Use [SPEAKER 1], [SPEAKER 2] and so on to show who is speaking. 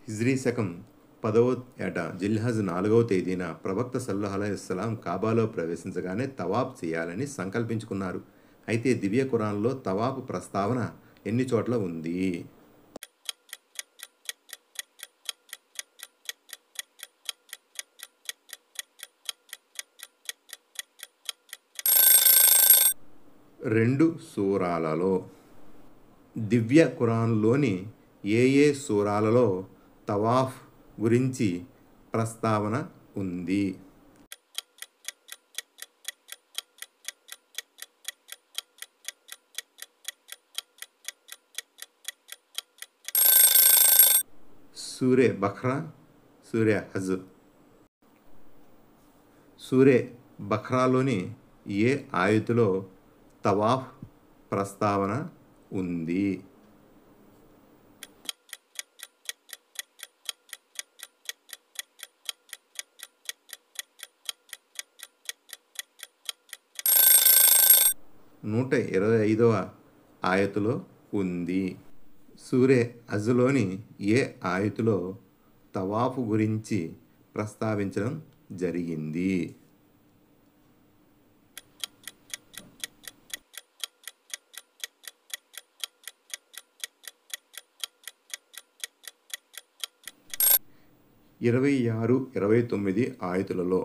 [SPEAKER 1] హిజ్రీ శకం 10వ ఏట జిల్హజ్ 4వ తేదీన ప్రవక్త సల్లల్లాహు అలైహి వసల్లం కాబాలో ప్రవేశించగానే తవాఫ్ చేయాలని సంకల్పించుకున్నారు. అయితే దివ్య ఖురాన్లో తవాఫ్ ప్రస్తావన ఎన్ని చోట్ల ఉంది? రెండు సూరాలలో. దివ్య ఖురాన్లోని ఏ సూరాలలో తవాఫ్ గురించి ప్రస్తావన ఉంది? సూరే బఖ్రా, సూరే హజ్. సూరే బఖ్రాలోని ఏ ఆయతులో తవాఫ్ ప్రస్తావన ఉంది? నూట 25వ ఆయతులో ఉంది. సూరే హజ్లోని ఏ ఆయతులో తవాఫ్ గురించి ప్రస్తావించడం జరిగింది? ఇరవై 26, 29 ఆయతులలో.